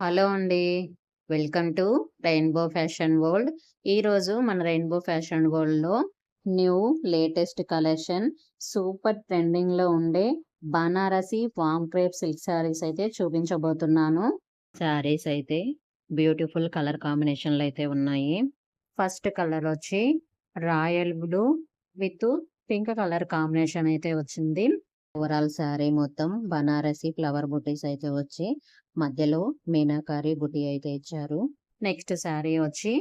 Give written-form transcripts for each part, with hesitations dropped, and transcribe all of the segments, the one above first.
Hello అండి. Welcome to rainbow fashion world. ఈరోజు మన రెయిన్బో ఫ్యాషన్ వరల్డ్‌లో న్యూ లేటెస్ట్ కలెక్షన్ సూపర్ ట్రెండింగ్‌లో ఉండే బనారసి వామ్ క్రేప్ సిల్క్ శారీస్ అయితే చూపించబోతున్నాను. శారీస్ అయితే బ్యూటిఫుల్ కలర్ కాంబినేషన్‌లో అయితే ఉన్నాయి. ఫస్ట్ కలర్ వచ్చి royal blue with pink colour combination అయితే వచ్చింది. ఓవరాల్ శారీ మొత్తం బనారసి ఫ్లవర్ బుటీస్ అయితే వచ్చి మధ్యలో మీనాకారి బుటీ అయితే ఇచ్చారు. నెక్స్ట్ శారీ వచ్చి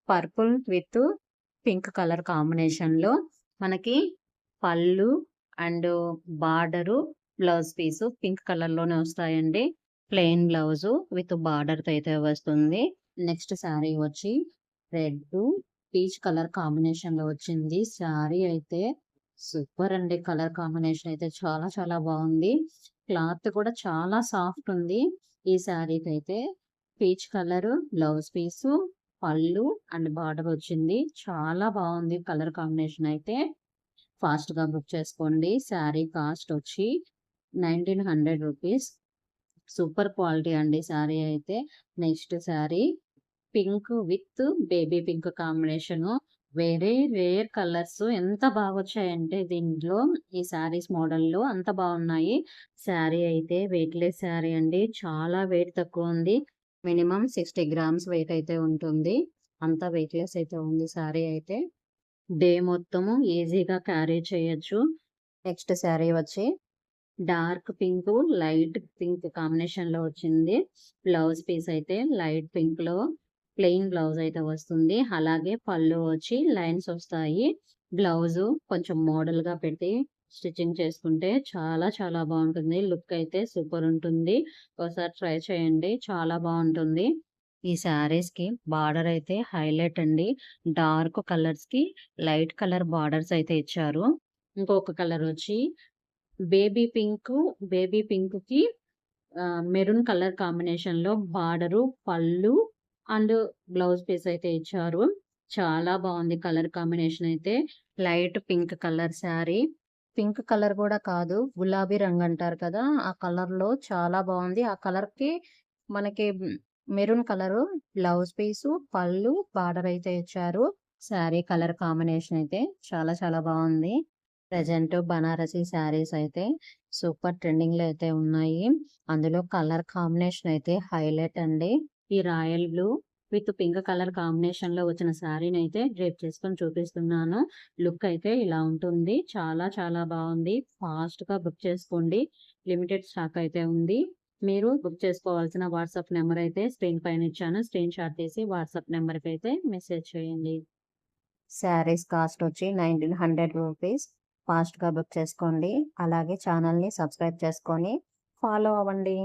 purple with pink colour combination లో మనకి పళ్ళు and border blouse piece pink colour లోనే వస్తాయండి. ప్లెయిన్ బ్లౌజ్ విత్ బార్డర్ తో అయితే వస్తుంది. నెక్స్ట్ శారీ వచ్చి రెడ్ పీచ్ కలర్ కాంబినేషన్ లో వచ్చింది. శారీ అయితే సూపర్ అండి. కలర్ కాంబినేషన్ అయితే చాలా చాలా బాగుంది. క్లాత్ కూడా చాలా సాఫ్ట్ ఉంది. ఈ శారీకి అయితే పీచ్ కలర్ బ్లౌజ్ పీసు పళ్ళు అండ్ బార్డర్ వచ్చింది. చాలా బాగుంది కలర్ కాంబినేషన్ అయితే. ఫాస్ట్ గా బుక్ చేసుకోండి. శారీ కాస్ట్ వచ్చి 1900 రూపీస్. సూపర్ క్వాలిటీ అండి శారీ అయితే. Next sari pink with baby pink combination. Very rare colours ఎంత బాగొచ్చాయంటే దీంట్లో ఈ శారీస్ మోడల్‌లో అంత బాగున్నాయి. శారీ అయితే వెయిట్‌లెస్ శారీ అండి. చాలా వెయిట్ తక్కువ ఉంది. మినిమమ్ 60 గ్రామ్స్ వెయిట్ అయితే ఉంటుంది. అంత వెయిట్‌లెస్ అయితే ఉంది శారీ అయితే. డే మొత్తము ఈజీగా క్యారీ చేయొచ్చు. నెక్స్ట్ శారీ వచ్చి డార్క్ పింక్, లైట్ పింక్ కాంబినేషన్‌లో వచ్చింది. బ్లౌజ్ పీస్ అయితే లైట్ పింక్‌లో ప్లెయిన్ బ్లౌజ్ అయితే వస్తుంది. అలాగే పళ్ళు వచ్చి లైన్స్ వస్తాయి. బ్లౌజు కొంచెం మోడల్‌గా పెట్టి స్టిచ్చింగ్ చేసుకుంటే చాలా చాలా బాగుంటుంది. లుక్ అయితే సూపర్ ఉంటుంది. ఒకసారి ట్రై చేయండి. చాలా బాగుంటుంది. ఈ శారీస్‌కి బార్డర్ అయితే హైలైట్ అండి. డార్క్ కలర్స్‌కి లైట్ కలర్ బార్డర్స్ అయితే ఇచ్చారు. ఇంకొక కలర్ వచ్చి బేబీ పింకు, బేబీ పింక్‌కి మెరూన్ కలర్ కాంబినేషన్‌లో బార్డరు, పళ్ళు అండ్ బ్లౌజ్ పీస్ అయితే ఇచ్చారు. చాలా బాగుంది కలర్ కాంబినేషన్ అయితే. Light pink colour sari. Pink colour కూడా కాదు, గులాబీ రంగు అంటారు కదా! ఆ కలర్‌లో చాలా బాగుంది. ఆ కలర్‌కి మనకి మెరూన్ కలరు బ్లౌజ్ పీసు, పళ్ళు, బార్డర్ అయితే ఇచ్చారు. శారీ కలర్ కాంబినేషన్ అయితే చాలా చాలా బాగుంది. ప్రెజెంట్ బనారసి శారీస్ అయితే సూపర్ ట్రెండింగ్‌లో అయితే ఉన్నాయి. అందులో కలర్ కాంబినేషన్ అయితే హైలైట్ అండి. ఈ royal blue with pink colour కాంబినేషన్‌లో వచ్చిన శారీనైతే డ్రేప్ చేసుకొని చూపిస్తున్నాను. లుక్ అయితే ఇలా ఉంటుంది. చాలా చాలా బాగుంది. ఫాస్ట్‌గా బుక్ చేసుకోండి. లిమిటెడ్ స్టాక్ అయితే ఉంది. మీరు బుక్ చేసుకోవాల్సిన వాట్సాప్ నంబర్ అయితే స్క్రీన్ పైన ఇచ్చాను. స్క్రీన్ షాట్ తీసి వాట్సాప్ నంబర్‌కి అయితే మెసేజ్ చేయండి. శారీస్ కాస్ట్ వచ్చి 1900 రూపీస్. ఫాస్ట్‌గా బుక్ చేసుకోండి. అలాగే ఛానల్‌ని సబ్స్క్రైబ్ చేసుకొని ఫాలో అవ్వండి.